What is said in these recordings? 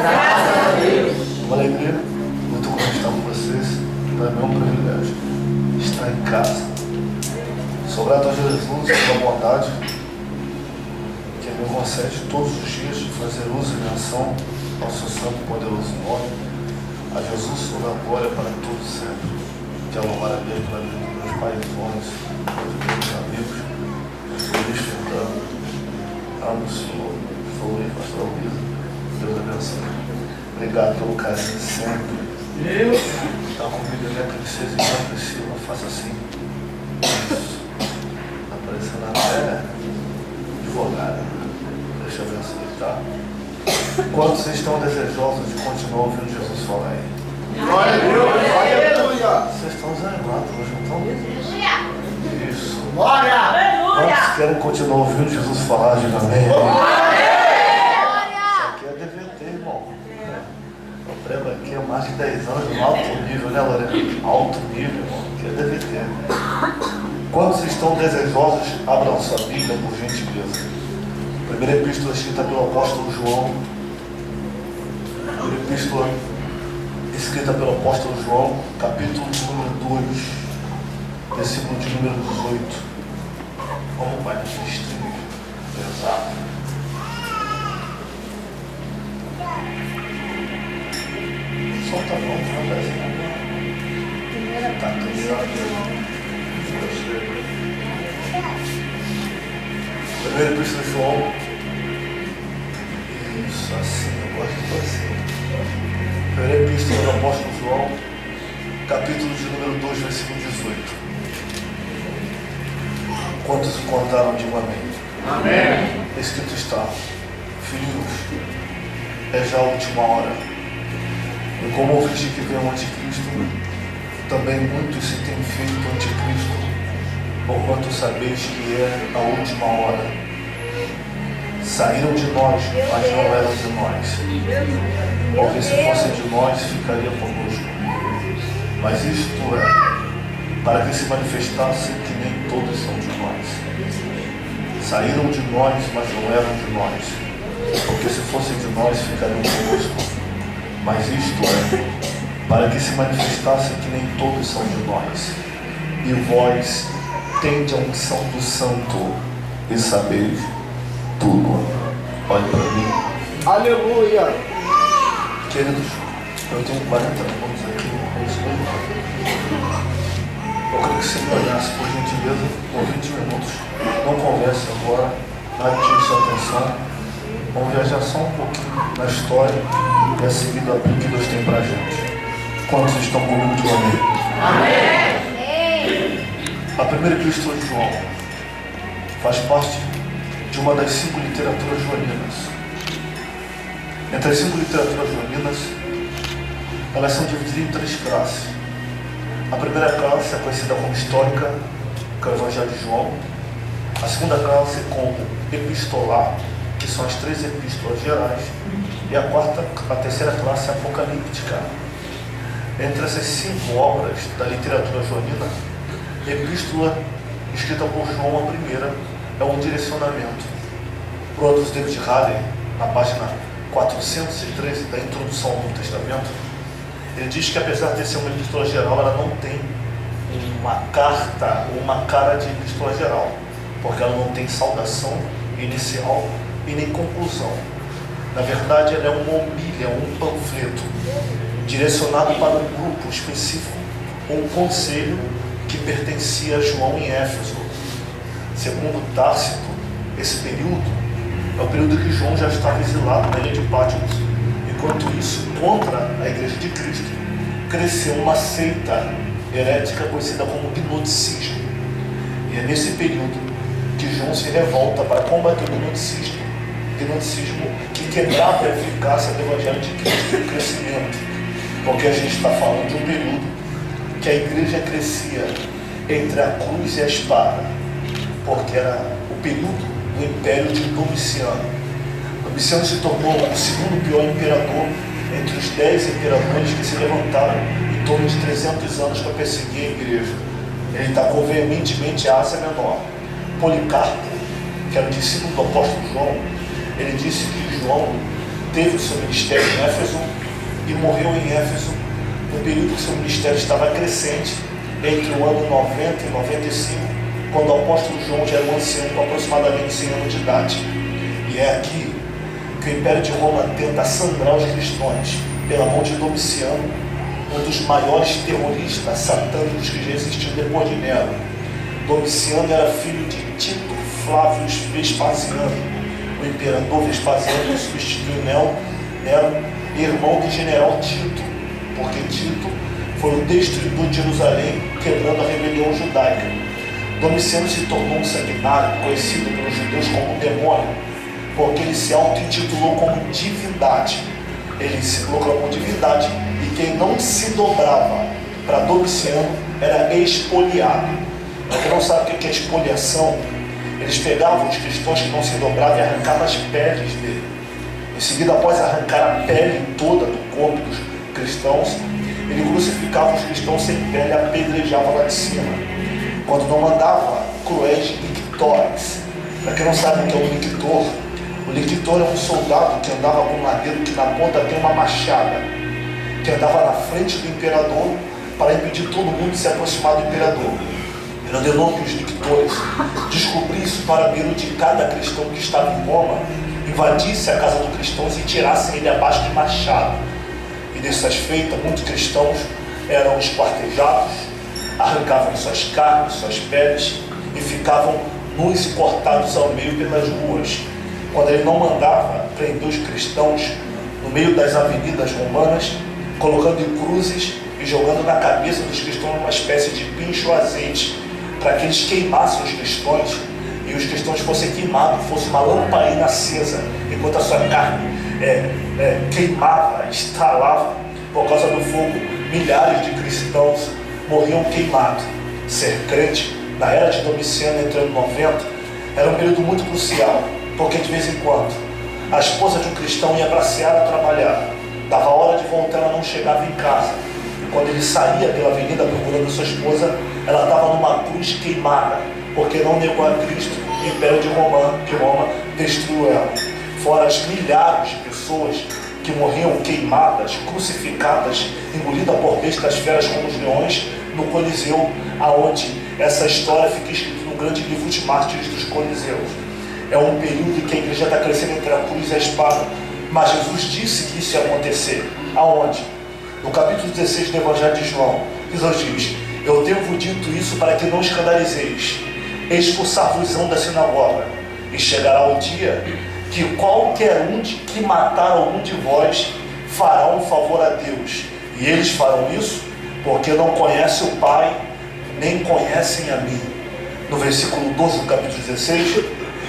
Graças a Deus. Uma alegria muito grande estar com vocês. Para mim é um privilégio estar em casa. Sou grato a Jesus pela bondade que Ele me concede todos os dias de fazer uso e menção ao seu santo e poderoso nome. A Jesus toda a glória para todos sempre. Quero louvar a Deus pela vida dos meus pais e irmãos, dos meus amigos. Sou Luiz Fernando. Amo o Senhor. Sou o Luiz Pastor Luiz. Deus abençoe. Obrigado pelo carinho sempre. Deus está comigo, minha princesa e minha Priscila. Faça assim. Isso. Está parecendo até advogada. Deixa eu ver se ele está. Quantos vocês estão desejosos de continuar ouvindo Jesus falar aí? Glória a Deus. Aleluia. Vocês estão zangados hoje, não estão? Isso. Glória. Quantos querem continuar ouvindo Jesus falar? Diga amém. Isso aqui é DVT, irmão. Eu prego aqui há mais de 10 anos no alto nível, né, Lorena? Alto nível, irmão. Aqui é DVT. Quantos estão desejosos, abram sua Bíblia, por gentileza. Primeira epístola escrita pelo apóstolo João. Primeira epístola escrita pelo apóstolo João, capítulo de número 2, versículo de número 18. Como vai nos restringir? Exato. Solta a mão, não vai ser agora. Está cansado. Primeira epístola de João. Isso, assim, eu gosto de você. Primeira epístola do apóstolo João, capítulo de número 2, versículo 18. Quantos encontraram, digam amém. Amém. Escrito está: filhos, é já a última hora. E como ouviste que veio o anticristo, também muitos se têm feito anticristo, porquanto sabeis que é a última hora. Saíram de nós, mas não eram de nós. Porque se fossem de nós, ficaria conosco. Mas isto é, para que se manifestasse que nem todos são de nós. Saíram de nós, mas não eram de nós. Porque se fossem de nós, ficariam conosco. Mas isto é, para que se manifestasse que nem todos são de nós. E vós tende a unção do Santo e sabeis tudo. Olhe para mim. Aleluia. Queridos, eu tenho 40 minutos aqui. É isso mesmo? Eu queria que você me olhasse, por gentileza, por 20 minutos. Não converse agora, nada tire sua atenção. Vamos viajar só um pouquinho na história e a seguir do que Deus tem pra gente. Quantos estão comigo de amém? Amém. A primeira epístola de João faz parte de uma das 5 literaturas joaninas. Entre as 5 literaturas joaninas, elas são divididas em 3 classes. A primeira classe é conhecida como histórica, que é o Evangelho de João. A segunda classe é como epistolar, que são as 3 epístolas gerais. E a terceira classe é apocalíptica. Entre essas 5 obras da literatura joanina, a epístola escrita por João, a primeira, é um direcionamento. Produtos David Halley, na página 413 da introdução ao Novo Testamento, ele diz que apesar de ser uma epístola geral, ela não tem uma carta ou uma cara de epístola geral, porque ela não tem saudação inicial e nem conclusão. Na verdade, ela é uma homília, um panfleto, direcionado para um grupo específico ou um conselho que pertencia a João em Éfeso. Segundo Tácito, esse período é o período que João já estava exilado na ilha de Patmos. Enquanto isso, contra a Igreja de Cristo, cresceu uma seita herética conhecida como gnosticismo. E é nesse período que João se revolta para combater o gnosticismo que quebrava a eficácia do Evangelho de Cristo e o crescimento. Porque a gente está falando de um período que a igreja crescia entre a cruz e a espada, porque era o período do império de Domiciano. Domiciano se tornou o segundo pior imperador entre os 10 imperadores que se levantaram em torno de 300 anos para perseguir a igreja. Ele atacou veementemente a Ásia Menor. Policarpo, que era discípulo do apóstolo João, ele disse que João teve o seu ministério em Éfeso e morreu em Éfeso no período que seu ministério estava crescente, entre o ano 90 e 95, quando o apóstolo João já era um ancião com aproximadamente 100 anos de idade. E é aqui que o Império de Roma tenta sangrar os cristãos pela mão de Domiciano, um dos maiores terroristas satânicos que já existiu depois de Nero. Domiciano era filho de Tito Flávio Vespasiano, o imperador Vespasiano que substituiu Nero, irmão do general Tito, porque Tito foi o destruidor de Jerusalém, quebrando a rebelião judaica. Domiciano se tornou um sanguinário, conhecido pelos judeus como demônio, porque ele se auto-intitulou como divindade. Ele se proclamou divindade e quem não se dobrava para Domiciano era expoliado. Para quem não sabe o que é expoliação, eles pegavam os cristãos que não se dobravam e arrancavam as peles dele. Em seguida, após arrancar a pele toda do corpo dos cristãos, ele crucificava os cristãos sem pele e apedrejava lá de cima. Quando não mandava cruéis lictores. Para quem não sabe o que é o lictor é um soldado que andava com um madeiro que na ponta tem uma machada, que andava na frente do imperador para impedir todo mundo de se aproximar do imperador. Ele ordenou que os lictores descobrissem o paradeiro de cada cristão que estava em Roma, invadisse a casa dos cristãos e tirassem ele abaixo de machado. E dessas feitas, muitos cristãos eram esquartejados, arrancavam suas carnes, suas peles e ficavam nus e cortados ao meio pelas ruas. Quando ele não mandava prender os cristãos no meio das avenidas romanas, colocando em cruzes e jogando na cabeça dos cristãos uma espécie de pincho ou azeite, para que eles queimassem os cristãos e os cristãos fossem queimados, fosse uma lamparina acesa, enquanto a sua carne queimava, estalava por causa do fogo. Milhares de cristãos morriam queimados. Ser crente na era de Domiciano, entre anos 90, era um período muito crucial, porque de vez em quando a esposa de um cristão ia para a seara trabalhar, dava hora de voltar, ela não chegava em casa, e quando ele saía pela avenida procurando sua esposa, ela estava numa cruz queimada, porque não negou a Cristo, e o Império de Roma destruiu ela. Fora as milhares de pessoas que morriam queimadas, crucificadas, engolidas por bestas feras como os leões, no Coliseu, aonde essa história fica escrita no grande livro de mártires dos Coliseus. É um período em que a igreja está crescendo entre a cruz e a espada, mas Jesus disse que isso ia acontecer. Aonde? No capítulo 16 do Evangelho de João, Jesus diz: eu tenho-vos dito isso para que não escandalizeis, expulsar-vos-ão da sinagoga, e chegará o dia que qualquer um que matar algum de vós fará um favor a Deus, e eles farão isso porque não conhecem o Pai, nem conhecem a mim. No versículo 12 do capítulo 16,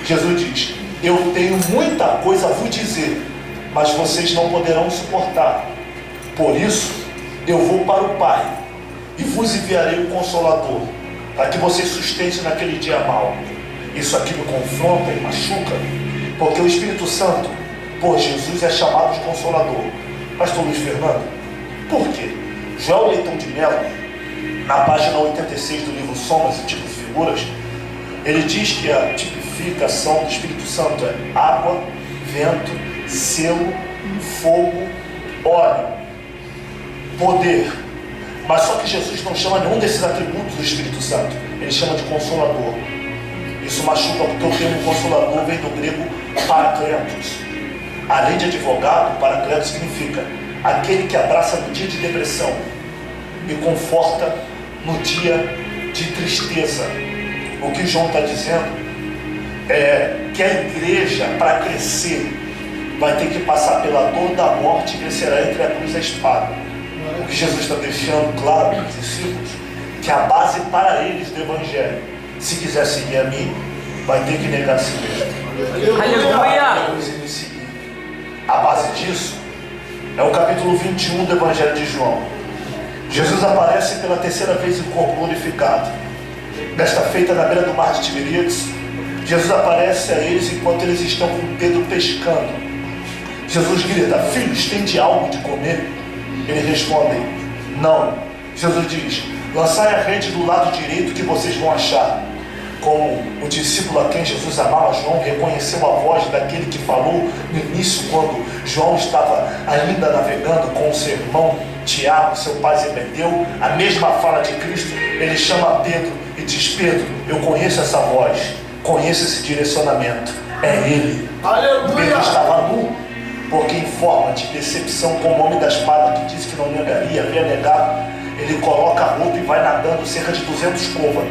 Jesus diz: eu tenho muita coisa a vos dizer, mas vocês não poderão suportar. Por isso, eu vou para o Pai, e vos enviarei o Consolador, para que vocês sustentem naquele dia mau. Isso aqui me confronta e machuca, porque o Espírito Santo, por Jesus, é chamado de Consolador. Pastor Luiz Fernando, por quê? João Leitão de Mello, na página 86 do livro Somas e Tipos e Figuras, ele diz que a tipificação do Espírito Santo é água, vento, selo, fogo, óleo, poder. Mas só que Jesus não chama nenhum desses atributos do Espírito Santo, ele chama de Consolador. Isso machuca porque o termo Consolador vem do grego Parakletos. Além de advogado, Parakletos significa aquele que abraça no dia de depressão e conforta no dia de tristeza. O que João está dizendo é que a igreja, para crescer, vai ter que passar pela dor da morte e crescerá entre a cruz e a espada. O que Jesus está deixando claro para os discípulos, que a base para eles do Evangelho, se quiser seguir a mim, vai ter que negar a si mesmo. Aleluia! A base disso é o capítulo 21 do Evangelho de João. Jesus aparece pela terceira vez em corpo glorificado. Desta feita na beira do mar de Tiberíades, Jesus aparece a eles enquanto eles estão com Pedro pescando. Jesus grita: filhos, tem de algo de comer? Eles respondem: não. Jesus diz: lançai a rede do lado direito que vocês vão achar. como o discípulo a quem Jesus amava, João, reconheceu a voz daquele que falou no início, quando João estava ainda navegando com o seu irmão Tiago, seu pai Zebedeu, a mesma fala de Cristo. Ele chama Pedro e diz: Pedro, eu conheço essa voz, conheço esse direcionamento, é ele. Aleluia. Pedro estava nu, porque em forma de decepção com o homem da espada que disse que não negaria, havia negado, ele coloca a roupa e vai nadando cerca de 200 côvados.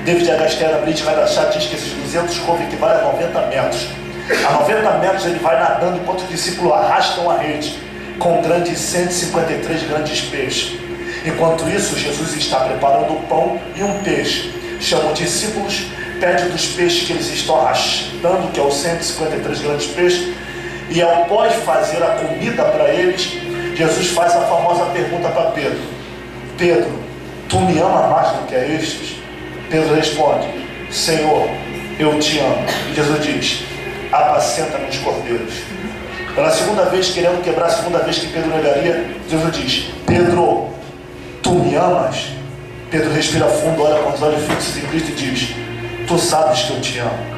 David Agastera Brit Radachá diz que esses 200 côvados equivalem a 90 metros. A 90 metros ele vai nadando enquanto os discípulos arrastam a rede com grandes 153 grandes peixes. Enquanto isso, Jesus está preparando o pão e um peixe. Chama os discípulos, pede dos peixes que eles estão arrastando, que é os 153 grandes peixes, e após fazer a comida para eles, Jesus faz a famosa pergunta para Pedro: Pedro, tu me ama mais do que a estes? Pedro responde: Senhor, eu te amo. E Jesus diz: apacenta meus cordeiros. Pela segunda vez, querendo quebrar a segunda vez que Pedro negaria, Jesus diz: Pedro, tu me amas? Pedro respira fundo, olha com os olhos fixos em Cristo e diz: tu sabes que eu te amo.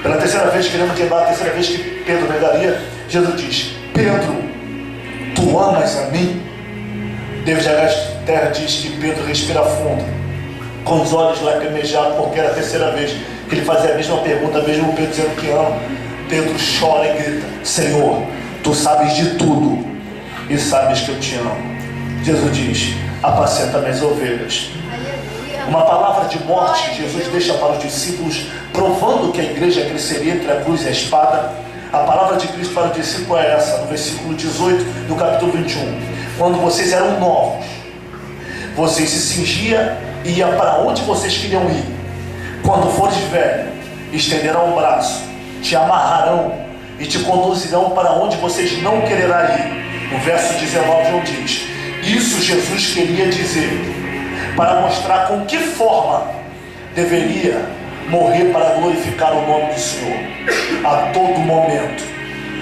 Pela terceira vez, querendo quebrar a terceira vez que Pedro negaria, Jesus diz: Pedro, tu amas a mim? David Agastera diz que Pedro respira fundo, com os olhos lacrimejados, porque era a terceira vez que ele fazia a mesma pergunta, mesmo Pedro dizendo que ama. Pedro chora e grita: Senhor, tu sabes de tudo e sabes que eu te amo. Jesus diz: apacenta minhas ovelhas. Uma palavra de morte Jesus deixa para os discípulos, provando que a igreja cresceria entre a cruz e a espada. A palavra de Cristo para o discípulo é essa, no versículo 18 do capítulo 21. Quando vocês eram novos, vocês se cingiam e iam para onde vocês queriam ir. Quando fores velho, estenderão o braço, te amarrarão e te conduzirão para onde vocês não quererão ir. No verso 19 João diz: isso Jesus queria dizer para mostrar com que forma deveria morrer para glorificar o nome do Senhor a todo momento.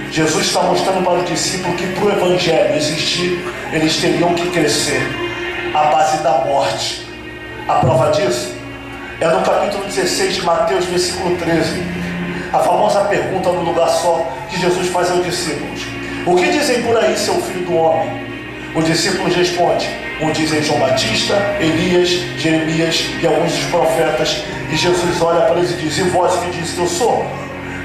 Jesus está mostrando para o discípulo que para o Evangelho existir, eles teriam que crescer à base da morte. A prova disso é no capítulo 16 de Mateus, versículo 13. A famosa pergunta no lugar só que Jesus faz aos discípulos: o que dizem por aí, seu filho do homem? Os discípulos respondem: um dizem João Batista, Elias, Jeremias e alguns dos profetas. E Jesus olha para eles e diz: e vós que diz que eu sou?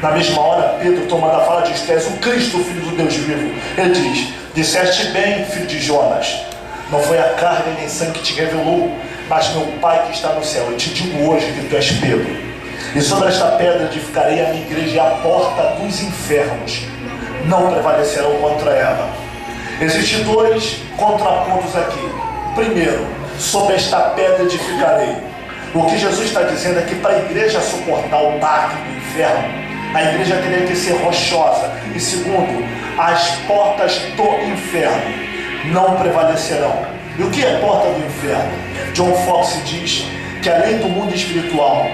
Na mesma hora, Pedro, tomando a fala, diz: tu és o Cristo, o Filho do Deus vivo. Ele diz: disseste bem, filho de Jonas. Não foi a carne nem sangue que te revelou, mas meu Pai que está no céu. Eu te digo hoje que tu és Pedro, e sobre esta pedra edificarei a minha igreja, e a porta dos infernos não prevalecerão contra ela. Existem dois contrapontos aqui. Primeiro, sobre esta pedra edificarei. O que Jesus está dizendo é que para a igreja suportar o ataque do inferno, a igreja teria que ser rochosa. E segundo, as portas do inferno não prevalecerão. E o que é porta do inferno? John Fox diz que além do mundo espiritual,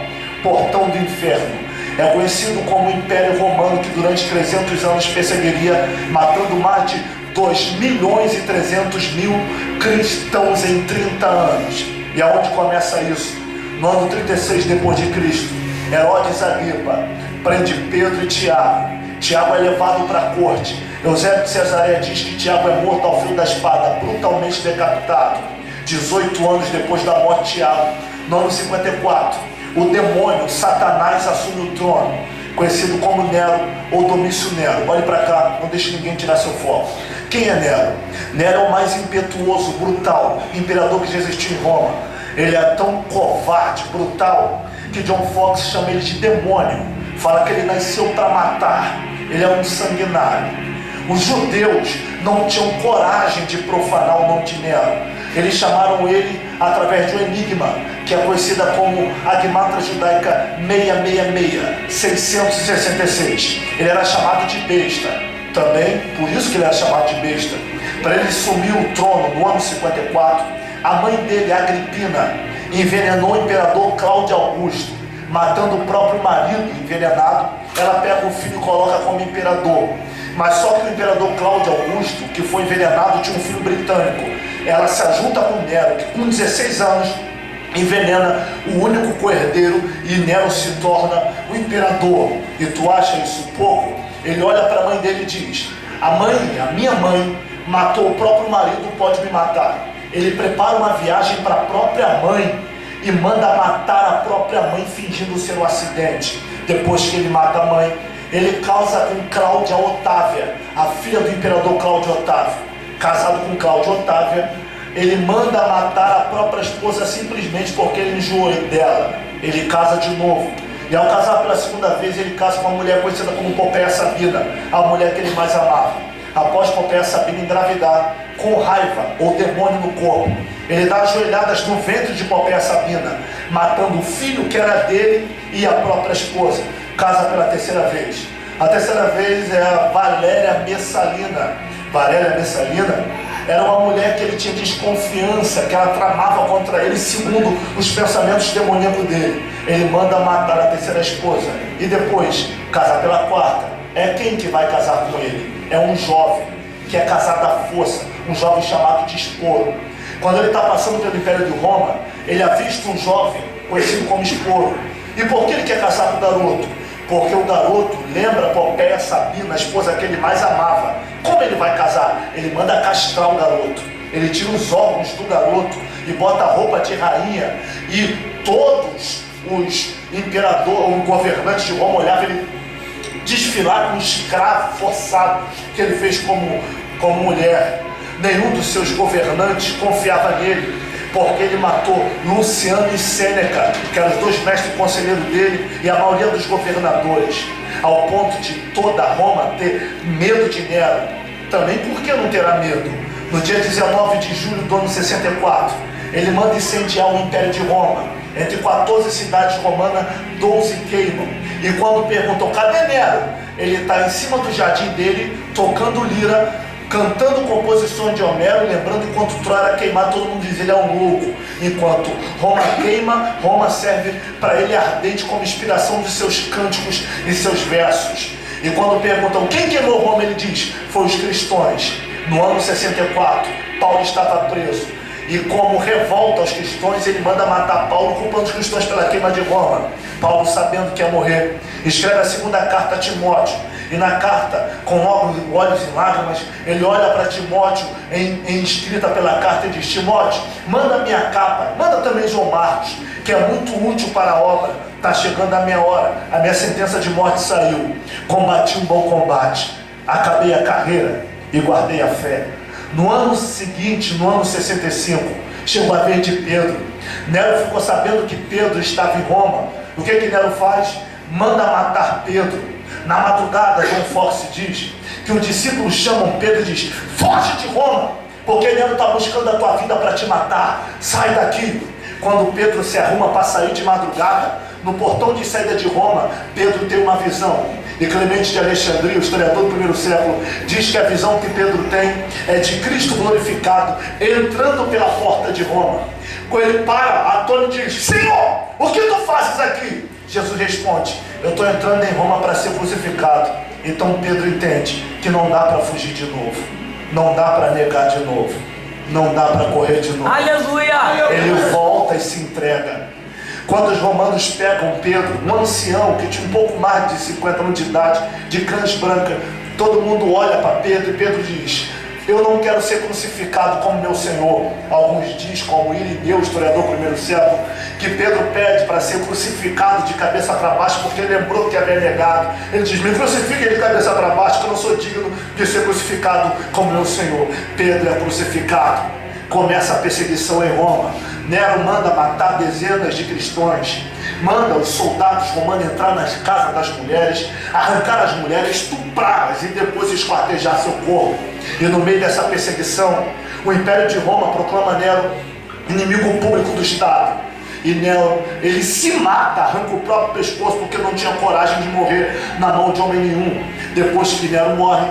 portão do inferno é conhecido como o Império Romano, que durante 300 anos perseguiria, matando mais de 2.300.000 cristãos em 30 anos. E aonde começa isso? No ano 36 depois de Cristo, Herodes Agripa prende Pedro e Tiago. Tiago é levado para a corte. Eusébio de Cesareia diz que Tiago é morto ao fio da espada, brutalmente decapitado. 18 anos depois da morte de Tiago, no ano 54, o demônio Satanás assume o trono, conhecido como Nero ou Domício Nero. Olhe para cá, não deixe ninguém tirar seu foco. Quem é Nero? Nero é o mais impetuoso, brutal imperador que já existiu em Roma. Ele é tão covarde, brutal, que John Fox chama ele de demônio. Fala que ele nasceu para matar. Ele é um sanguinário. Os judeus não tinham coragem de profanar o nome de Nero. Eles chamaram ele através de um enigma, que é conhecida como a Gemátria Judaica 666, 666. Ele era chamado de besta. Também, por isso que ele era chamado de besta. Para ele assumir o trono no ano 54, a mãe dele, Agripina, envenenou o imperador Cláudio Augusto, matando o próprio marido envenenado. Ela pega o filho e coloca como imperador. Mas só que o imperador Cláudio Augusto, que foi envenenado, tinha um filho britânico. Ela se ajunta com Nero, que com 16 anos envenena o único co-herdeiro e Nero se torna o imperador. E tu acha isso pouco? Ele olha para a mãe dele e diz: a minha mãe matou o próprio marido, pode me matar. Ele prepara uma viagem para a própria mãe e manda matar a própria mãe fingindo ser um acidente. Depois que ele mata a mãe, ele casa com Cláudia Otávia, a filha do imperador Cláudio Otávio. Casado com Cláudia Otávia, ele manda matar a própria esposa simplesmente porque ele enjoou dela. Ele casa de novo. E ao casar pela segunda vez, ele casa com uma mulher conhecida como Popéia Sabina, a mulher que ele mais amava. Após Popéia Sabina engravidar, com raiva ou demônio no corpo, ele dá joelhadas no ventre de Popéia Sabina, matando o filho que era dele e a própria esposa. Casa pela terceira vez. A terceira vez é a Valéria Messalina. Valéria Messalina era uma mulher que ele tinha desconfiança, que ela tramava contra ele segundo os pensamentos demoníacos dele. Ele manda matar a terceira esposa e depois casar pela quarta. É quem que vai casar com ele? É um jovem que é casado à força, um jovem chamado Disporo. Quando ele está passando pelo Império de Roma, ele avista um jovem conhecido como Disporo. E por que ele quer casar com o garoto? Porque o garoto lembra Popéia Sabina, a esposa que ele mais amava. Como ele vai casar? Ele manda castrar o garoto. Ele tira os órgãos do garoto e bota a roupa de rainha. E todos os imperadores, os governantes de Roma olhavam ele desfilar com um escravo forçado que ele fez como mulher. Nenhum dos seus governantes confiava nele, porque ele matou Luciano e Sêneca, que eram os dois mestres conselheiros dele, e a maioria dos governadores, ao ponto de toda Roma ter medo de Nero. Também por que não terá medo? No dia 19 de julho do ano 64, ele manda incendiar o Império de Roma. Entre 14 cidades romanas, 12 queimam. E quando perguntam, cadê Nero? Ele está em cima do jardim dele, tocando lira, cantando composições de Homero, lembrando enquanto Troia era queimar, todo mundo diz ele é um louco. Enquanto Roma queima, Roma serve para ele ardente como inspiração de seus cânticos e seus versos. E quando perguntam quem queimou Roma, ele diz, foi os cristãos. No ano 64, Paulo estava preso. E como revolta aos cristãos, ele manda matar Paulo, culpando os cristãos pela queima de Roma. Paulo, sabendo que ia morrer, escreve a segunda carta a Timóteo. E na carta, com olhos e lágrimas, ele olha para Timóteo, em escrita pela carta, e diz, Timóteo, manda minha capa, manda também João Marcos, que é muito útil para a obra. Está chegando a minha hora, a minha sentença de morte saiu. Combati um bom combate, acabei a carreira e guardei a fé. No ano seguinte, no ano 65, chegou a vez de Pedro. Nero ficou sabendo que Pedro estava em Roma. O que Nero faz? Manda matar Pedro. Na madrugada, João Force diz que os discípulos chamam Pedro e diz, foge de Roma, porque Nero está buscando a tua vida para te matar, sai daqui. Quando Pedro se arruma para sair de madrugada, no portão de saída de Roma, Pedro tem uma visão. E Clemente de Alexandria, o historiador do primeiro século, diz que a visão que Pedro tem é de Cristo glorificado, entrando pela porta de Roma. Quando ele para, atônito, diz, Senhor, o que tu fazes aqui? Jesus responde, eu estou entrando em Roma para ser crucificado. Então Pedro entende que não dá para fugir de novo, não dá para negar de novo, não dá para correr de novo. Aleluia! Ele volta e se entrega. Quando os romanos pegam Pedro, um ancião que tinha um pouco mais de 50 anos de idade, de cruz branca, todo mundo olha para Pedro e Pedro diz, eu não quero ser crucificado como meu Senhor. Alguns dizem, como Irineu, historiador do primeiro século, que Pedro pede para ser crucificado de cabeça para baixo, porque ele lembrou que havia negado. Ele diz, me crucifique de cabeça para baixo, que eu não sou digno de ser crucificado como meu Senhor. Pedro é crucificado. Começa a perseguição em Roma. Nero manda matar dezenas de cristãos, manda os soldados romanos entrar nas casas das mulheres, arrancar as mulheres, estuprá-las e depois esquartejar seu corpo. E no meio dessa perseguição, o Império de Roma proclama Nero inimigo público do Estado. E Nero, ele se mata, arranca o próprio pescoço porque não tinha coragem de morrer na mão de homem nenhum. Depois que Nero morre,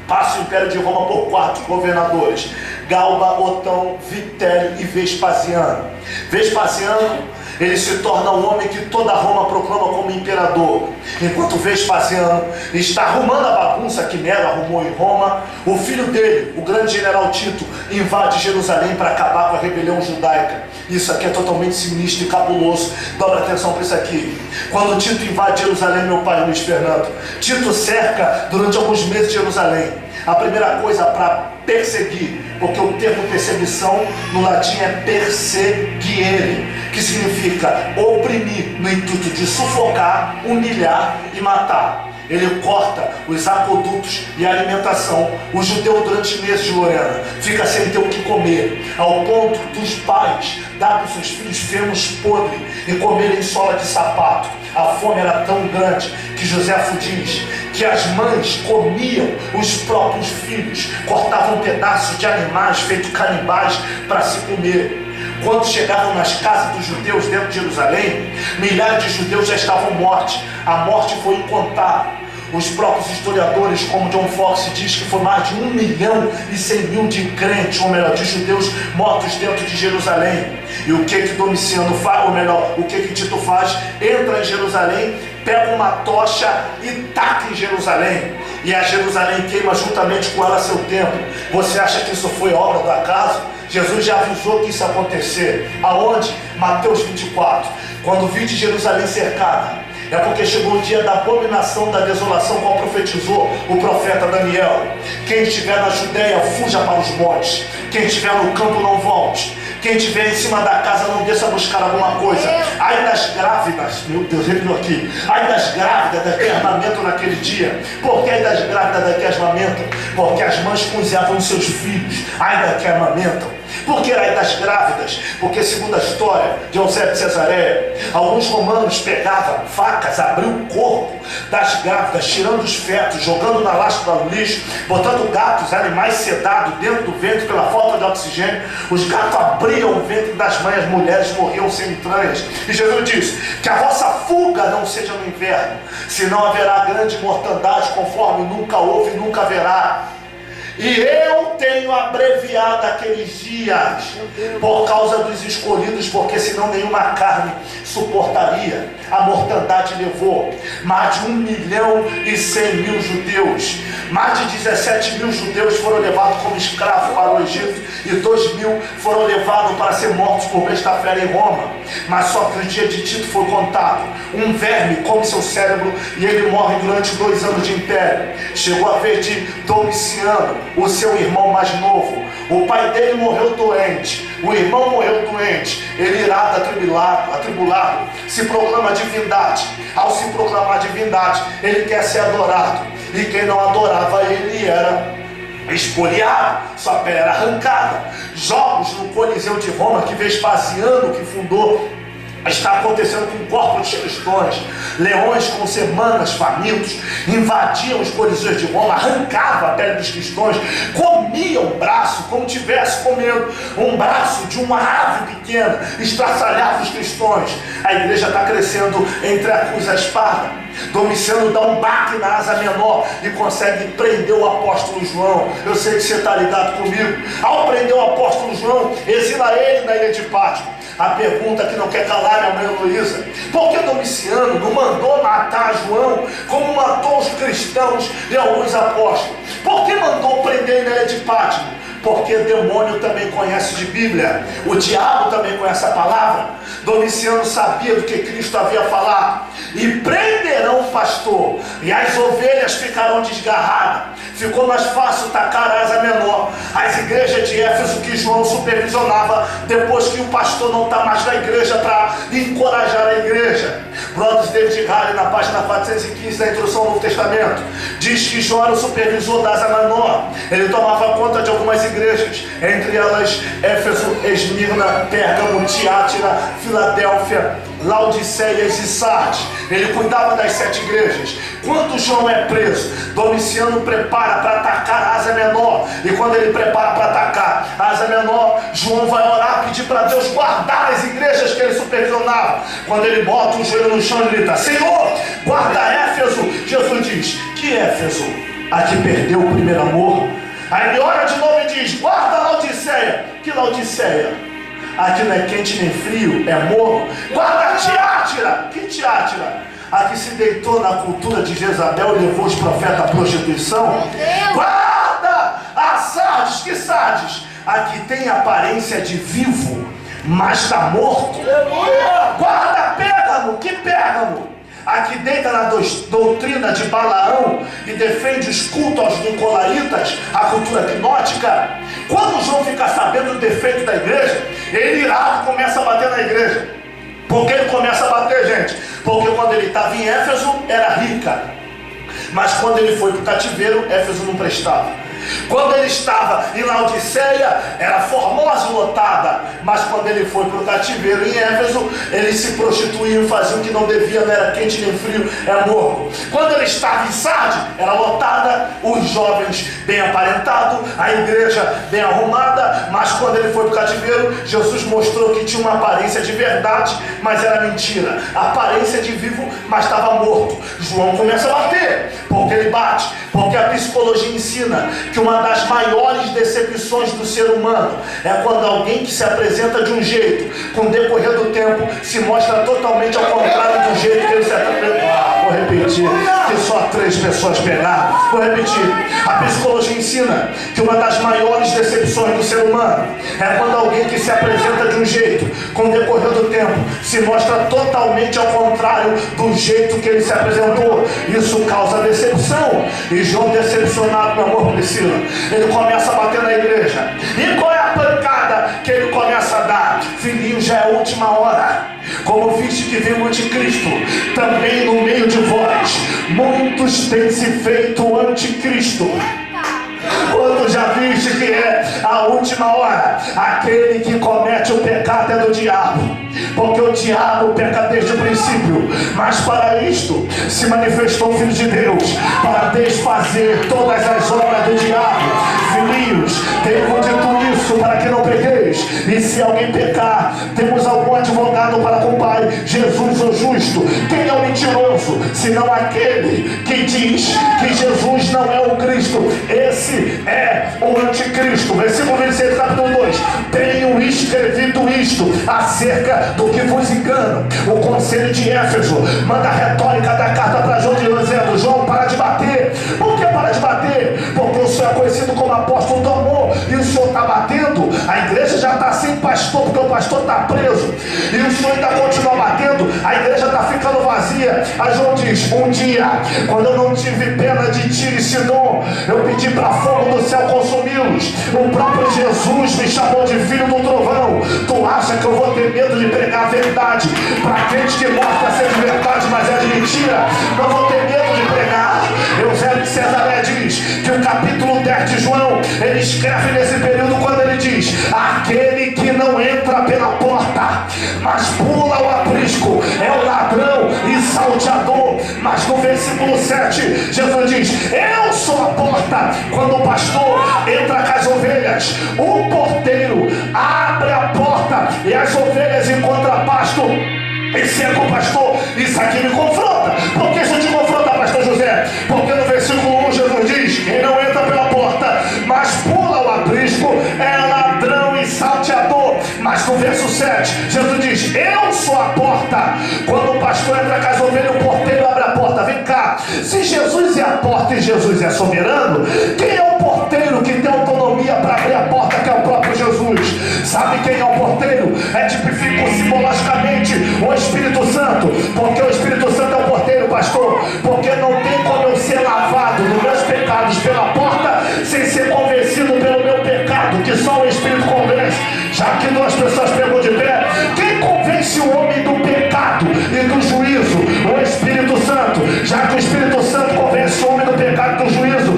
passa o Império de Roma por 4 governadores: Galba, Otão, Vitélio e Vespasiano. Vespasiano ele se torna o homem que toda Roma proclama como imperador. Enquanto Vespasiano está arrumando a bagunça que Nero arrumou em Roma, o filho dele, o grande general Tito, invade Jerusalém para acabar com a rebelião judaica. Isso aqui é totalmente sinistro e cabuloso. Dobra atenção para isso aqui. Quando Tito invade Jerusalém, meu pai Luiz Fernando, Tito cerca durante alguns meses Jerusalém. A primeira coisa para perseguir, porque o termo perseguição no latim é perseguire, que significa oprimir, no intuito de sufocar, humilhar e matar. Ele corta os aquedutos e a alimentação. O judeu durante meses, Lorena, fica sem ter o que comer, ao ponto dos pais dar para os seus filhos fêmurs podres e comerem sola de sapato. A fome era tão grande que Joséfo diz que as mães comiam os próprios filhos, cortavam pedaços de animais feitos canibais para se comer. Quando chegavam nas casas dos judeus dentro de Jerusalém, milhares de judeus já estavam mortos. A morte foi incontável. Os próprios historiadores, como John Fox diz, que foi mais de 1.100.000 de crentes, ou melhor, de judeus mortos dentro de Jerusalém. E o que Domiciano faz, ou melhor, o que Tito faz? Entra em Jerusalém, pega uma tocha e taca em Jerusalém. E a Jerusalém queima juntamente com ela seu templo. Você acha que isso foi obra do acaso? Jesus já avisou que isso ia acontecer. Aonde? Mateus 24. Quando vide Jerusalém cercada, é porque chegou o dia da abominação, da desolação, qual profetizou o profeta Daniel. Quem estiver na Judeia, fuja para os montes. Quem estiver no campo, não volte. Quem estiver em cima da casa, não desça buscar alguma coisa. Ai das grávidas, meu Deus, ele viu aqui. Ai das grávidas das que amamentam naquele dia. Por que ai das grávidas das que amamentam? Porque as mães cozinhavam seus filhos. Ai das que amamentam. Por que ai das grávidas? Porque, segundo a história de Eusébio de Cesareia, alguns romanos pegavam facas, abriam o corpo das grávidas, tirando os fetos, jogando na lasca do lixo, botando gatos, animais sedados dentro do ventre pela falta de oxigênio. Os gatos abriam o ventre das mães, as mulheres morriam sem entranhas. E Jesus disse que a vossa fuga não seja no inverno, senão haverá grande mortandade, conforme nunca houve e nunca haverá. E eu tenho abreviado aqueles dias por causa dos escolhidos, porque senão nenhuma carne suportaria. A mortandade levou mais de 1.100.000 judeus. Mais de 17.000 judeus foram levados como escravos para o Egito e 2.000 foram levados para ser mortos por besta-fera em Roma. Mas só que o dia de Tito foi contado. Um verme come seu cérebro e ele morre durante 2 anos de império. Chegou a vez de Domiciano, o seu irmão mais novo. O pai dele morreu doente, o irmão morreu doente. Ele irado, atribulado, se proclama divindade. Ao se proclamar divindade, ele quer ser adorado. E quem não adorava ele era espoliado, sua pele era arrancada. Jogos no Coliseu de Roma, que Vespasiano que fundou, está acontecendo com corpos de cristãos. Leões com semanas famintos invadiam os coliseus de Roma, arrancavam a pele dos cristãos, comiam o braço como tivesse comendo um braço de uma ave pequena, estraçalhavam os cristãos. A igreja está crescendo entre a cruz e a espada. Domiciano dá um baque na asa menor e consegue prender o apóstolo João. Eu sei que você está ligado comigo. Ao prender o apóstolo João, exila ele na ilha de Pátimo. A pergunta que não quer calar, minha mãe Luísa: por que Domiciano não mandou matar João como matou os cristãos e alguns apóstolos? Por que mandou prender na ilha de Pátimo? Porque demônio também conhece de Bíblia, o diabo também conhece a palavra. Domiciano sabia do que Cristo havia falado. E prenderão o pastor, e as ovelhas ficarão desgarradas. Ficou mais fácil tacar a asa menor. As igrejas de Éfeso que João supervisionava, depois que o pastor não está mais na igreja para encorajar a igreja. Brothers David Harry, na página 415 da introdução ao Novo Testamento, diz que João era o supervisor da asa menor. Ele tomava conta de algumas igrejas, entre elas Éfeso, Esmirna, Pérgamo, Tiátira, Filadélfia, Laodiceias e Sardes. Ele cuidava das 7 igrejas. Quando João é preso, Domiciano prepara para atacar a asa menor. E quando ele prepara para atacar a asa menor, João vai orar, pedir para Deus guardar as igrejas que ele supervisionava. Quando ele bota o joelho no chão e grita: Senhor, guarda Éfeso. Jesus diz: que Éfeso? A que perdeu o primeiro amor. Aí ele ora de novo e diz: guarda Laodiceia. Que Laodiceia? Aqui não é quente nem frio, é morno. Guarda Tiátira. Que Tiátira? A que se deitou na cultura de Jezabel e levou os profetas à prostituição. Guarda a Sardes. Que Sardes? A que tem aparência de vivo, mas está morto. Guarda Pérgamo. Que Pérgamo? A que deita na doutrina de Balaão e defende os cultos aos nicolaitas, a cultura gnóstica. Quando João fica sabendo do defeito da igreja, ele irá e começa a bater na igreja. Por que ele começa a bater, gente? Porque quando ele estava em Éfeso, era rica. Mas quando ele foi para o cativeiro, Éfeso não prestava. Quando ele estava em Laodiceia, era formosa e lotada. Mas quando ele foi para o cativeiro em Éfeso, ele se prostituía e fazia o que não devia, não era quente nem frio, era morno. Quando ele estava em Sardes, era lotada, os jovens bem aparentados, a igreja bem arrumada. Mas quando ele foi para o cativeiro, Jesus mostrou que tinha uma aparência de verdade, mas era mentira. A aparência de vivo, mas estava morto. João começa a bater. Porque ele bate? Porque a psicologia ensina que uma das maiores decepções do ser humano é quando alguém que se apresenta de um jeito, com o decorrer do tempo, se mostra totalmente ao contrário do jeito que ele se apresenta. Vou repetir, que só 3 pessoas pegaram. Vou repetir. A psicologia ensina que uma das maiores decepções do ser humano é quando alguém que se apresenta de um jeito, com o decorrer do tempo, se mostra totalmente ao contrário do jeito que ele se apresentou. Isso causa decepção. E João, decepcionado, meu amor Priscila, ele começa a bater na igreja. E qual é a pancada que ele começa a dar? Filhinho, já é a última hora. Como viste que vem o anticristo, também no meio de vós muitos têm se feito anticristo. Quando já viste que é a última hora, aquele que comete o pecado é do diabo, porque o diabo peca desde o princípio. Mas para isto se manifestou o Filho de Deus, para desfazer todas as obras do diabo. Filhinhos, tenho dito isso para que não pequeis. E se alguém pecar, temos algum advogado para com o Pai, Jesus o justo. Quem é o mentiroso, senão aquele que diz que Jesus não é o Cristo? Esse é o anticristo. Versículo 26, capítulo 2. Tenho escrevido isto acerca do que vos engano. O conselho de Éfeso manda a retórica da carta para João, dizendo: João, para de bater. Por que para de bater? Porque o senhor é conhecido como apóstolo do amor, e o senhor está batendo. A igreja já está sem pastor, porque o pastor está preso, e o senhor ainda continua batendo. A igreja está ficando vazia. Aí João diz: um dia, quando eu não tive pena de Tiro e Sidom, eu pedi para fogo do céu consumi-los. O próprio Jesus me chamou de filho do trovão. Tu acha que eu vou ter medo de pregar a verdade para crente que mostra ser de verdade, mas é de mentira? Não vou ter medo de pregar. Eusébio de Cesaré diz que o capítulo 10 de João, ele escreve nesse período quando ele diz: aquele que não entra pela porta, mas pula o aprisco, é o ladrão e salteador. Mas no versículo 7, Jesus diz: eu sou a porta. Quando o pastor entra com as ovelhas, o porteiro abre a porta e as ovelhas encontram pasto e seca o pastor. Isso aqui me confronta. Por que isso te confronta, pastor José? Porque no versículo 1 Jesus diz: quem não entra pela porta, mas pula o aprisco, é ladrão e salteador. Mas no verso 7, Jesus diz: eu sou a porta. Quando o pastor entra com as ovelhas, o porteiro abre a porta. Vem cá, se Jesus é a porta e Jesus é soberano, quem é o porteiro que tem autonomia para abrir a porta, que é o próprio Jesus? Sabe quem é o porteiro? É tipificado simbologicamente o Espírito Santo. Porque o Espírito Santo é o porteiro, pastor? Porque não tem como eu ser lavado dos meus pecados pela porta sem ser convencido pelo meu pecado, que só o Espírito convence. Já que 2 pessoas pegou de pé, quem convence o homem do pecado e do juízo? O Espírito Santo. Já que o Espírito Santo convence o homem do pecado e do juízo,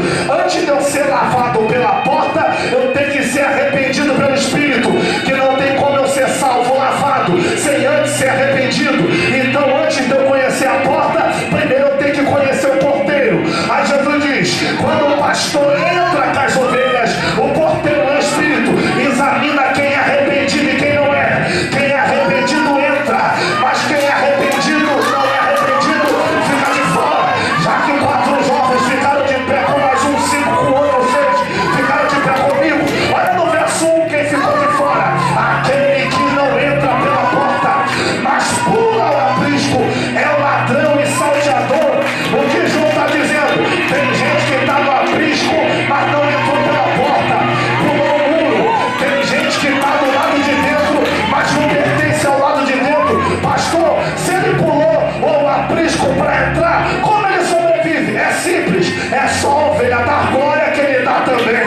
aprisco para entrar. Como ele sobrevive? É simples, é só a ovelha dar glória que ele dá também.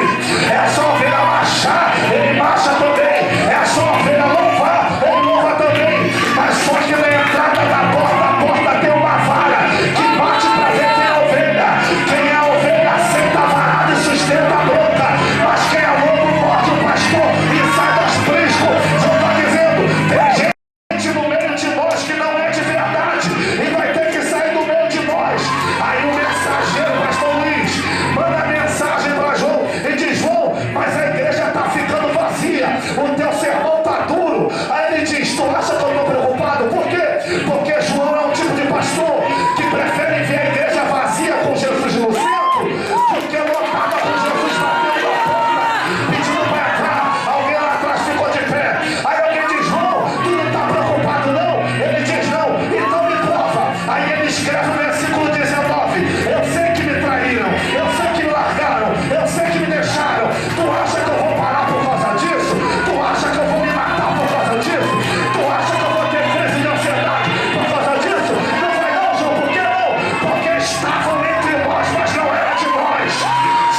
É só a ovelha marchar, ele marcha também. É só a ovelha louvar, ele louva também. Mas só que na entrada da porta, a porta tem uma vara que bate para ver quem é a ovelha. Quem é a ovelha aceita a varada e sustenta a bronca. Mas quem é lobo morde o pastor e sai do aprisco. Eu estou dizendo, tem gente no meio de nós que não é de verdade e vai ter que sair do meio de nós. Aí o mensageiro, pastor Luiz, manda mensagem para João e diz: João, mas a igreja está ficando vazia, o teu sermão está duro. Aí ele diz: tu acha que eu estou preocupado? Por quê? Porque João é um tipo de pastor que prefere ver a igreja vazia com Jesus no centro do que lotada com Jesus batendo na porta, pedindo para entrar. Alguém lá atrás ficou de pé. Aí alguém diz: João, tu não está preocupado não? Ele diz: não, então me prova. Aí ele escreve o versículo 19: eu sei que me traíram, eu sei que me largaram, eu sei que me deixaram. Tu acha que eu vou parar por causa disso? Tu acha que eu vou me matar por causa disso? Tu acha que eu vou ter crise de ansiedade por causa disso? Não vai não, João, por que não? Porque estavam entre nós, mas não era de nós.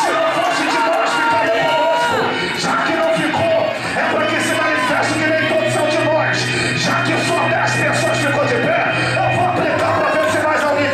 Se não fosse de nós, ficaria conosco. Já que não ficou, é para que se manifeste que nem todos são de nós. Já que só 10 pessoas ficou de pé, eu vou aplicar para ver se mais alguém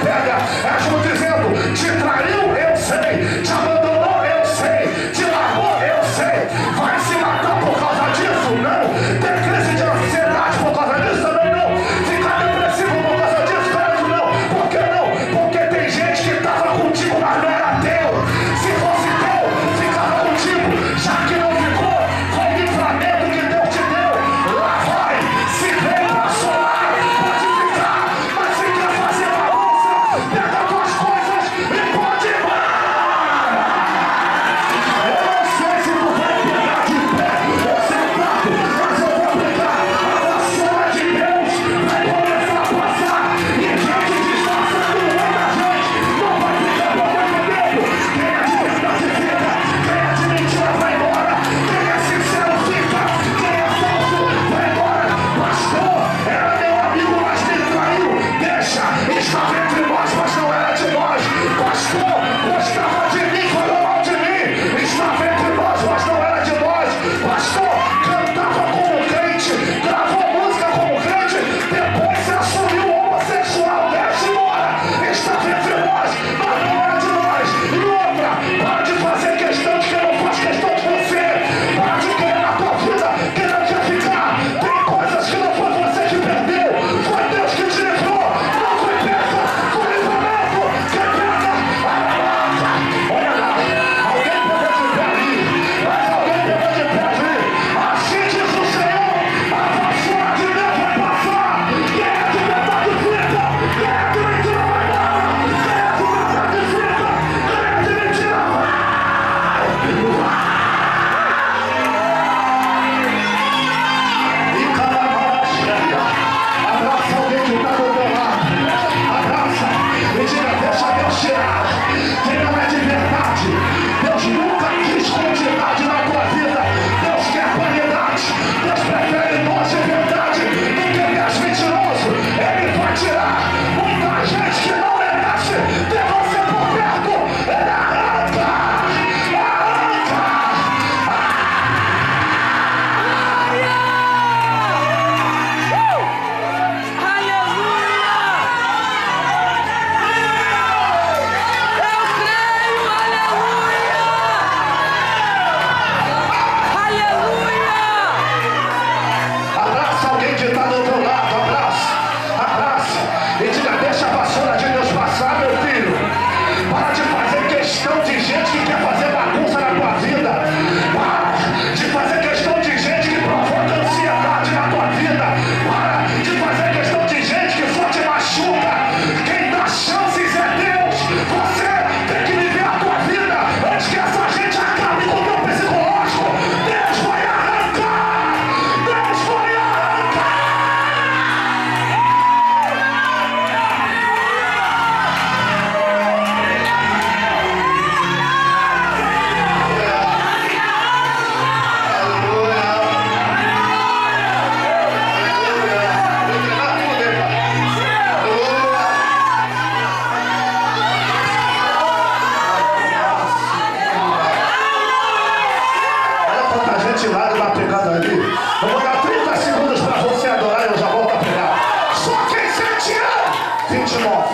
29,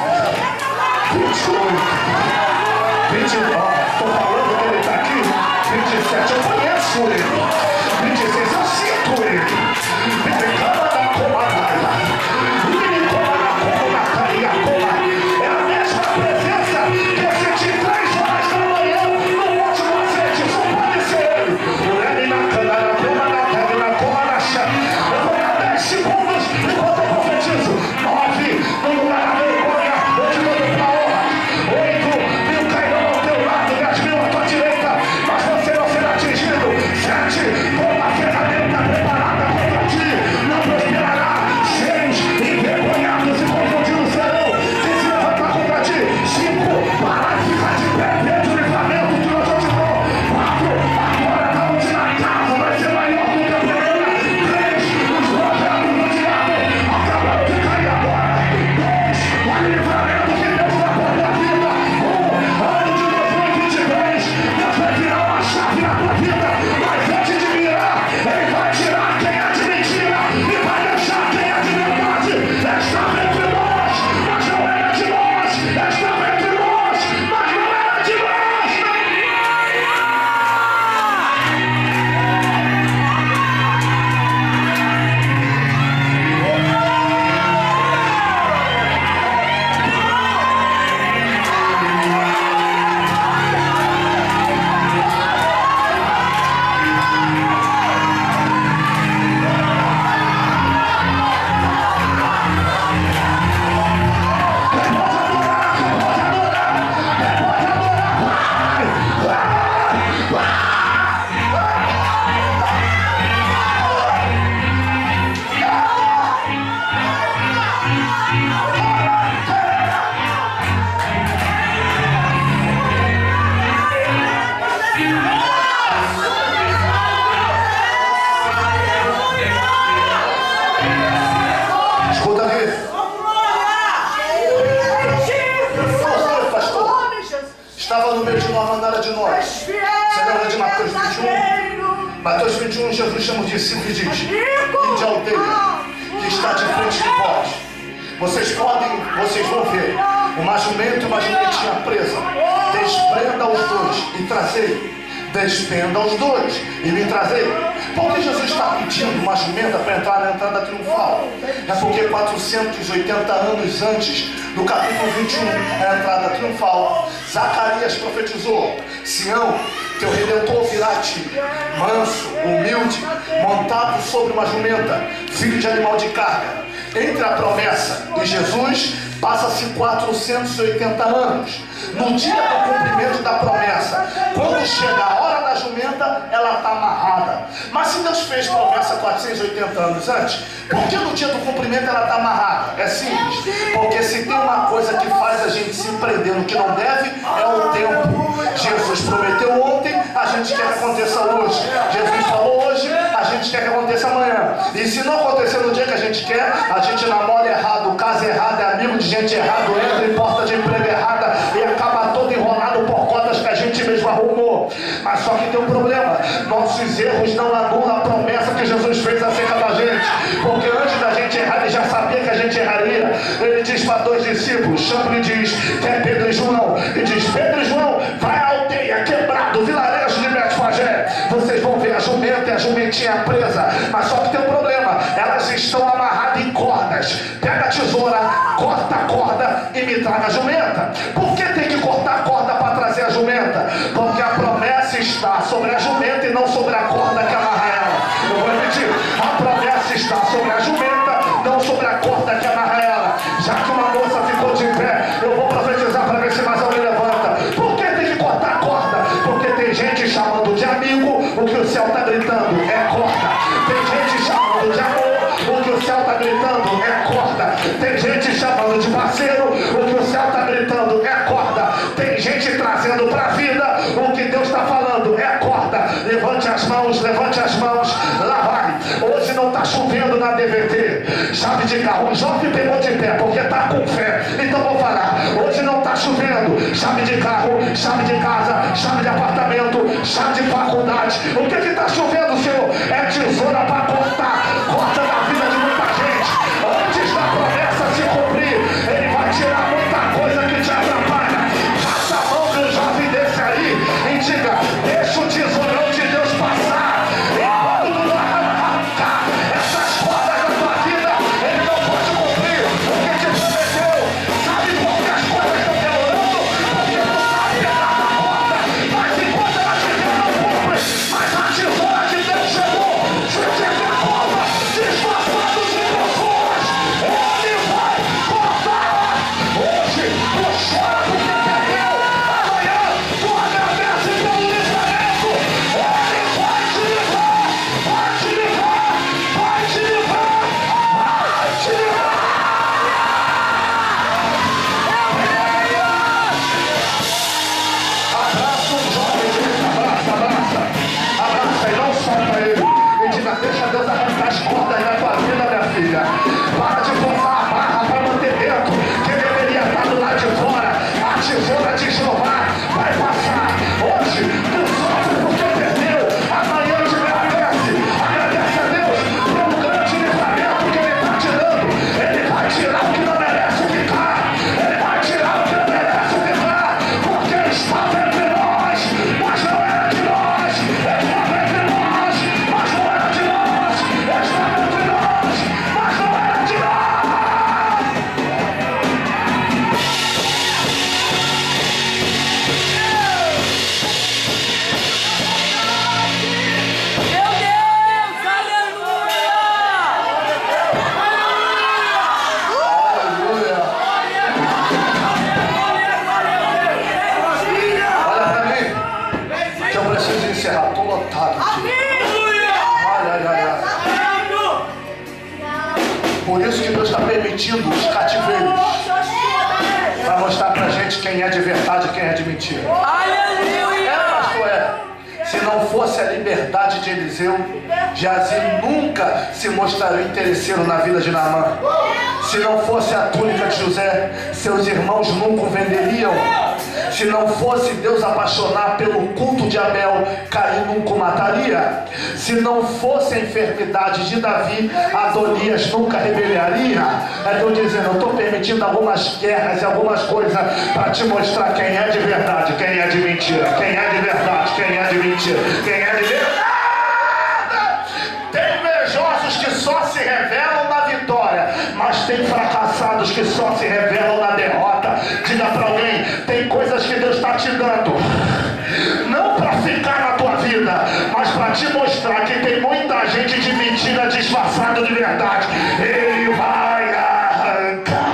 28, 29. Estou falando que ele está aqui. 27, eu conheço ele. 26, eu sinto ele. É a mesma presença que eu senti 3 horas da manhã no Monte Macete. Só pode ser ele. Eu vou dar 10 segundos enquanto eu profetizo. 9, não dará vergonha. Eu te dou pra honra. 8, 1000 cairão ao teu lado, 10.000 à tua direita, mas você não será atingido. 7, toda a ferramenta preparada contra ti não prosperará. 6, envergonhados e confundidos serão quem se levantar contra ti. 5, parar de ficar de pé perante o livramento que hoje eu te dou. 4, agora a última casa vai ser maior do que a primeira. 3, os projetos do diabo acabaram de cair agora. 2, o livramento que Deus dá para a tua vida. 1, ano de 2023, Deus vai virar uma chave na tua vida, mas antes de virar, Ele vai tirar quem é de mentira e vai deixar quem é de verdade. Estava entre nós, mas não era de nós. Estava entre nós, mas não era de nós. Escuta aqui. Você, pastor, estava no meio de uma manada de nós. Você lembra de Mateus 21? Mateus 21, Jesus chama os discípulos e diz: ide à aldeia que está de frente de vós. Vocês vão ver uma jumenta e uma jumentinha presa. Desprenda os dois e trazei. Despenda os dois e me trazei. Por que Jesus está pedindo uma jumenta para entrar na entrada triunfal? É porque 480 anos antes do capítulo 21 é a entrada triunfal. Zacarias profetizou: Sião, teu redentor virá a ti, manso, humilde, montado sobre uma jumenta, filho de animal de carga. Entre a promessa e Jesus passa-se 480 anos. No dia do cumprimento da promessa, quando chega a hora da jumenta, ela está amarrada. Mas se Deus fez promessa 480 anos antes, por que no dia do cumprimento ela está amarrada? É simples, porque se tem uma coisa que faz a gente se prender no que não deve, é o tempo. Jesus prometeu ontem, a gente quer que aconteça hoje. Jesus falou hoje, a gente quer que aconteça amanhã. E se não acontecer no dia que a gente quer, a gente namora errado, casa errada, é amigo de gente errada, entra em porta de emprego errada e acaba todo enrolado por cotas que a gente mesmo arrumou. Mas só que tem um problema: nossos erros não anulam a promessa que Jesus fez acerca da gente, porque antes da gente errar, ele já sabia que a gente erraria. Ele diz para 2 discípulos, chama e diz que é Pedro e João, e diz: Pedro e João, vai à aldeia, quebrado, vilarejo de Betfagé. Vocês vão ver a jumenta e a jumentinha presa, mas só que tem um problema: elas estão amarradas em cordas. Pega a tesoura, corta a corda e me traga a jumenta. Por que tem que cortar a corda para trazer a jumenta? Porque a promessa está sobre a jumenta e não sobre a corda que amarra ela. Eu vou repetir: a promessa está sobre a jumenta, não sobre a corda que amarra ela. Já que uma moça ficou de pé, eu vou profetizar para ver se mais alguém levanta. Por que tem que cortar a corda? Porque tem gente chamando de amigo o que o céu está gritando é corda. Tem gente chamando de amor o que o céu está gritando é corda. Tem gente chamando de parceiro o que o céu está gritando é corda. Tem gente trazendo para a vida o que Deus está falando é corda. Levante as mãos, lá vai. Hoje não está chovendo na DVT. Chave de carro, um jovem pegou de pé porque está com fé. Então vou falar: hoje não está chovendo. Chave de carro, chave de casa, chave de apartamento, chave de faculdade. O que está chovendo, Senhor? É tesoura para cortar. Corta da vida de muita gente. Antes da promessa se cumprir, Ele vai quem é de verdade e quem é de mentira. Aleluia! Pastor, se não fosse a liberdade de Eliseu, Geazi nunca se mostraria interesseiro na vida de Naamã. Se não fosse a túnica de José, seus irmãos nunca o venderiam. Se não fosse Deus apaixonar pelo culto de Abel, Caim nunca o mataria. Se não fosse a enfermidade de Davi, Adonias nunca rebelaria. Estou dizendo, eu estou permitindo algumas guerras e algumas coisas para te mostrar quem é de verdade, quem é de mentira, quem é de verdade, quem é de mentira, quem é de verdade. Tem invejosos que só se revelam na vitória, mas tem fracassados que só se revelam na derrota. Diga para alguém, tem coisas que Deus está te dando, não para ficar na tua vida, mas para te mostrar que tem muita gente de mentira disfarçada de verdade. Ele vai arrancar.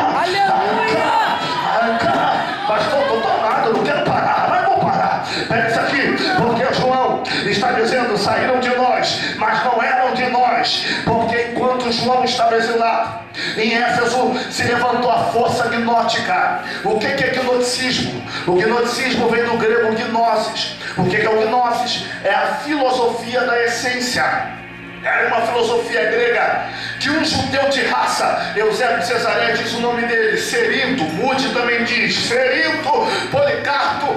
Pastor, estou tomado, não quero parar, mas vou parar. Pega isso aqui, porque João está dizendo, saíram de nós, mas não eram de nós, porque enquanto João estava exilado em Éfeso, se levantou a força gnótica. O que é gnosticismo? O gnosticismo vem do grego gnosis. O que é o gnosis? É a filosofia da essência. Era uma filosofia grega que um judeu de raça, Eusébio de Cesareia diz o nome dele, Cerinto, Mude também diz Cerinto, Policarpo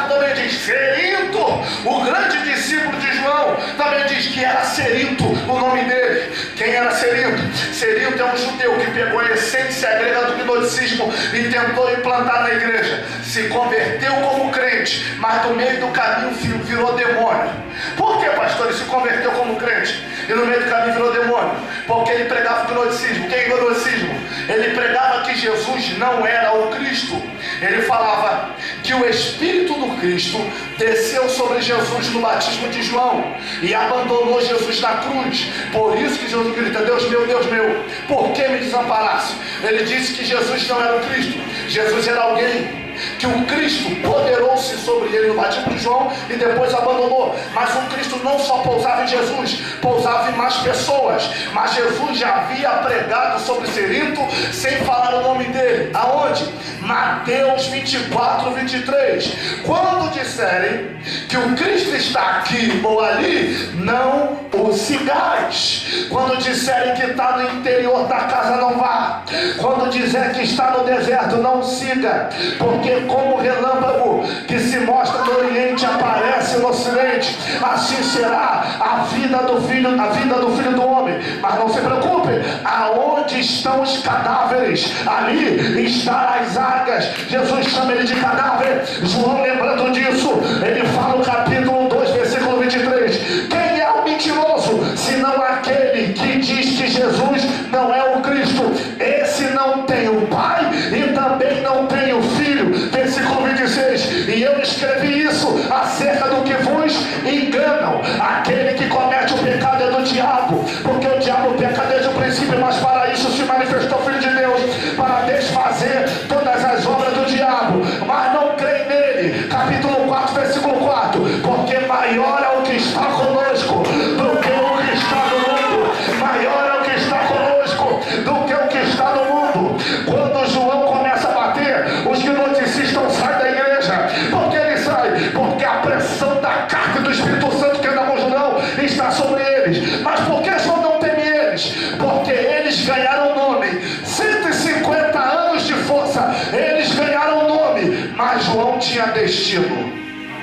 também diz Cerinto, o grande discípulo de João também diz que era Cerinto o nome dele. Quem era Cerinto? Cerinto é um judeu que pegou a essência grega do gnosticismo e tentou implantar na igreja. Se converteu como crente, mas no meio do caminho virou demônio. Por que, pastor, ele se converteu como crente e no meio do caminho virou demônio? Porque ele pregava o gnosticismo. O que é gnosticismo? Ele pregava que Jesus não era o Cristo. Ele falava que o Espírito do Cristo desceu sobre Jesus no batismo de João e abandonou Jesus na cruz. Por isso que Jesus grita, Deus meu, por que me desamparaste? Ele disse que Jesus não era o Cristo. Jesus era alguém que o Cristo poderou-se sobre ele no batismo de João e depois abandonou. Mas o Cristo não só pousava em Jesus, pousava em mais pessoas. Mas Jesus já havia pregado sobre Cerinto sem falar o nome dele. Aonde? Mateus 24, 23. Quando disserem que o Cristo está aqui ou ali, não o sigais. Quando disserem que está no interior da casa, não vá. Quando disser que está no deserto, não siga. Porque como o relâmpago que se mostra no Oriente aparece no Ocidente, assim será a vida do Filho do Homem. Mas não se preocupe, aonde estão os cadáveres, ali estarão as águias. Jesus chama ele de cadáver. João, lembrando disso, ele fala no capítulo 2, versículo 23. Quem é o mentiroso, senão aquele que diz que Jesus não é o Cristo? Esse não tem o Pai e também não tem o Filho. Versículo 26. E eu escrevi isso acerca do que vos enganam. Aquele que comete o pecado é do diabo, porque o diabo peca desde o princípio, mas para isso se manifestou o Filho de Deus, para desfazer todas as obras do diabo. Mas não creem nele. Capítulo 4, versículo 4. Porque maior é o que está conosco do que o que está no mundo. Maior é o que está conosco do que o que está no mundo. Quando João começa a bater, os gnosticistas saem da igreja. Por que ele sai? Porque a pressão da carta do Espírito Santo que anda com João está sobre eles. Mas por que João não teme eles? Porque eles ganharam nome. 150 anos de força, eles ganharam nome, mas João tinha destino.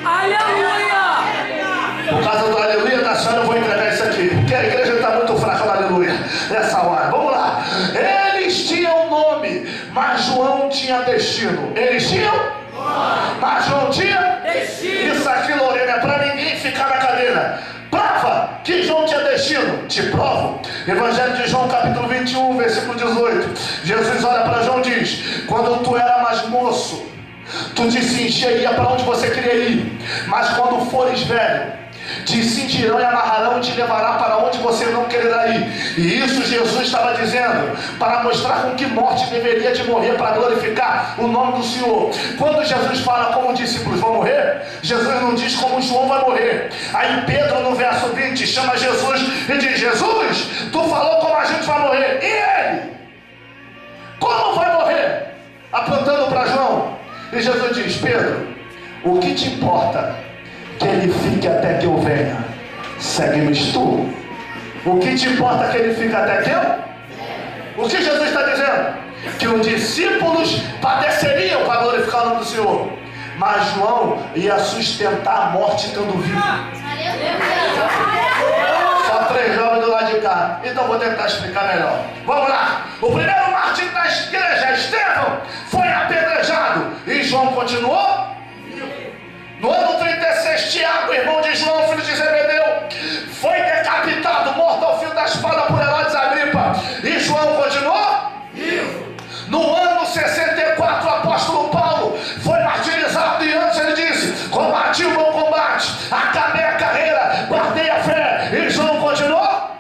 Aleluia! Por causa do aleluia da senhora, eu vou entregar isso aqui, porque a igreja está muito fraca no aleluia nessa hora. Vamos lá. Eles tinham nome, mas João tinha destino. Eles tinham? Mas João tinha destino. Isso aqui, Lorena, é para ninguém ficar na cadeira. Prova que João tinha destino. Te provo. Evangelho de João, capítulo 21, versículo 18. Jesus olha para João e diz: quando tu era mais moço, tu te cingia e ia para onde você queria ir. Mas quando fores velho, te cindirão e amarrarão e te levará para onde você não quererá ir. E isso Jesus estava dizendo para mostrar com que morte deveria de morrer para glorificar o nome do Senhor. Quando Jesus fala como os discípulos vão morrer, Jesus não diz como João vai morrer. Aí Pedro, no verso 20, chama Jesus e diz: Jesus, tu falou como a gente vai morrer. E ele? Como vai morrer? Apontando para João. E Jesus diz: Pedro, o que te importa que ele fique até que eu venha? Segue-me tu. O que te importa que ele fique até que eu? O que Jesus está dizendo? Que os discípulos padeceriam para glorificar o nome do Senhor, mas João ia sustentar a morte estando vivo. Só 3 jovens do lado de cá. Então vou tentar explicar melhor. Vamos lá. O primeiro mártir da igreja, Estevão, foi apedrejado. E João continuou. No ano 36, Tiago, irmão de João, filho de Zebedeu, foi decapitado, morto ao fio da espada por Herodes Agripa. E João continuou. No ano 64, o apóstolo Paulo foi martirizado. E antes ele disse: combati o bom combate, acabei a carreira, guardei a fé. E João continuou.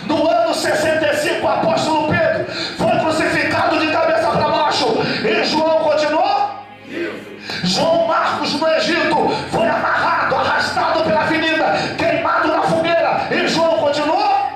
No ano 65, o apóstolo Pedro foi crucificado de cabeça para baixo. E João continuou. João Marcos, no Egito, foi amarrado, arrastado pela avenida, queimado na fogueira. E João continuou.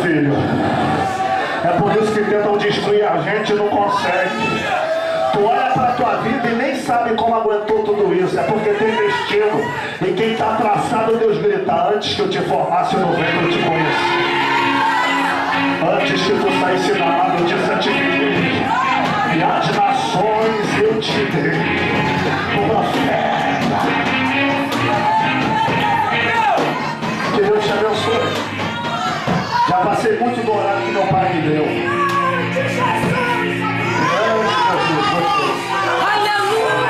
filho. É por isso que tentam destruir a gente e não consegue. Tu olha para a tua vida e nem sabe como aguentou tudo isso. É porque tem destino. E quem está traçado, Deus grita: antes que eu te formasse no ventre, eu te conheci. Antes que tu saísse da nada, eu te santifiquei. E as nações eu te dei. Profeta. Que Deus te abençoe. Já passei muito do horário que meu pai me deu. Aleluia!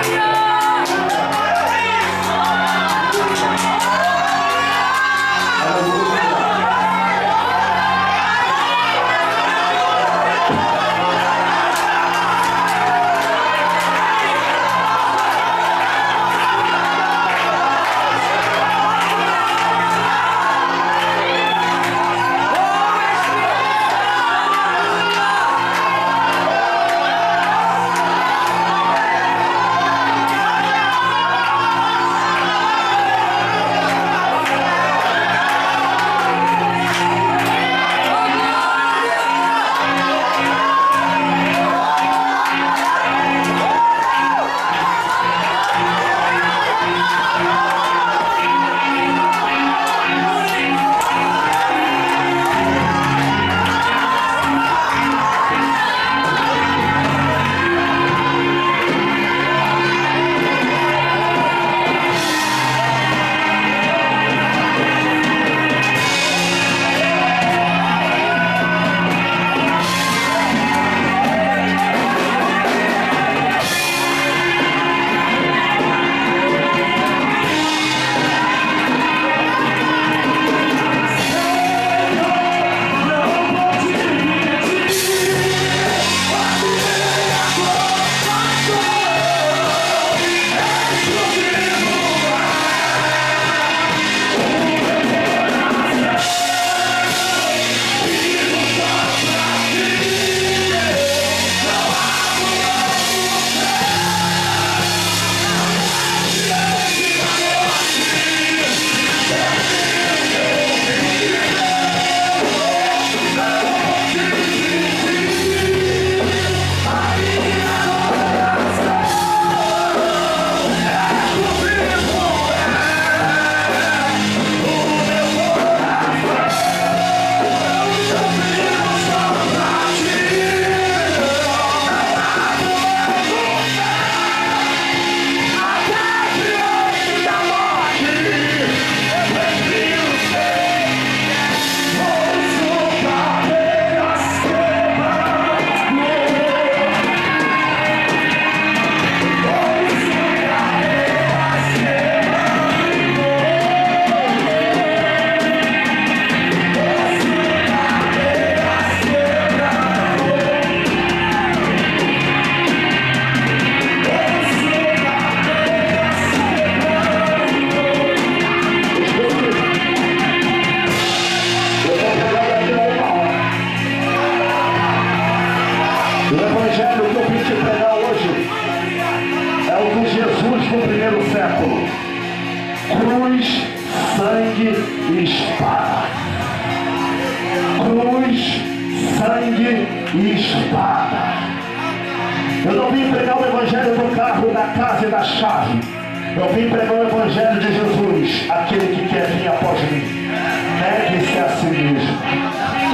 O evangelho que eu vim te pregar hoje é o de Jesus no primeiro século. Cruz, sangue e espada. Cruz, sangue e espada. Eu não vim pregar o evangelho do carro, da casa e da chave. Eu vim pregar o evangelho de Jesus, aquele que quer vir após mim. Negue-se a si mesmo.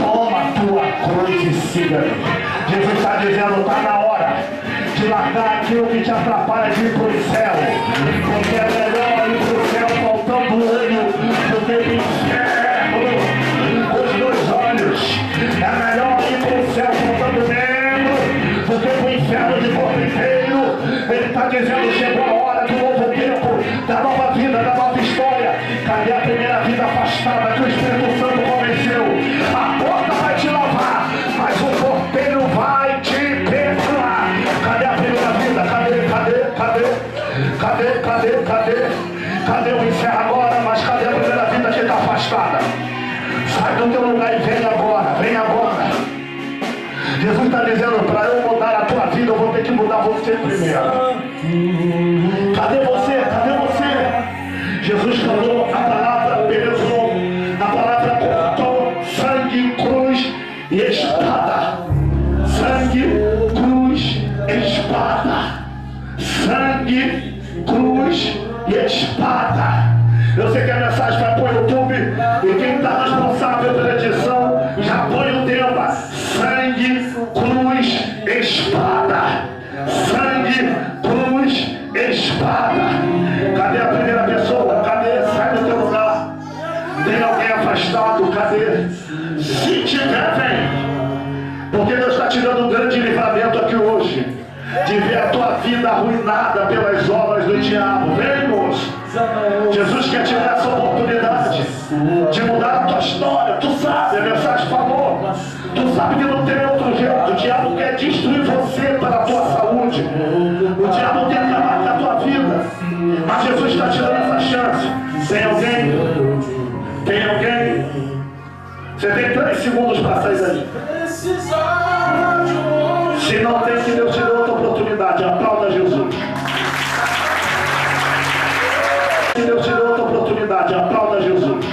Toma a tua cruz e siga-me. Jesus está dizendo: está na hora de largar aquilo que te atrapalha de ir para o céu. Porque é melhor ir para o céu faltando olho do que para o inferno com os dois olhos. É melhor ir para o céu faltando membro do que para o inferno de corpo inteiro. Ele está dizendo: chegou a hora do novo tempo, da nova vida, da nova história. Cadê a primeira vida afastada que o Espírito Santo convenceu? A porta vai te lavar, mas o porteiro vai te perdoar. Cadê a primeira vida? Cadê? e espada. Sangue, cruz, espada. Sangue, cruz e espada. Eu sei que a mensagem vai para o YouTube e quem está responsável pela edição já põe o tema: sangue, cruz, espada. Sangue, cruz, espada. Cadê a primeira pessoa? Cadê? Sai do teu lugar. Tem alguém afastado? Cadê? Se tiver, vem. Porque Deus está te dando um grande livramento aqui hoje, de ver a tua vida arruinada pelas obras do diabo. Vem, moço. Jesus quer te dar essa oportunidade de mudar a tua história. Tu sabe, a mensagem falou. Tu sabe que não tem outro jeito. O diabo quer destruir você para a tua saúde. O diabo quer acabar com a tua vida. Mas Jesus está te dando essa chance. Tem alguém? Tem alguém? Você tem 3 segundos para sair daí. Se não tem, que Deus te dê outra oportunidade. Aplauda Jesus. Se Deus te dê outra oportunidade. Aplauda Jesus.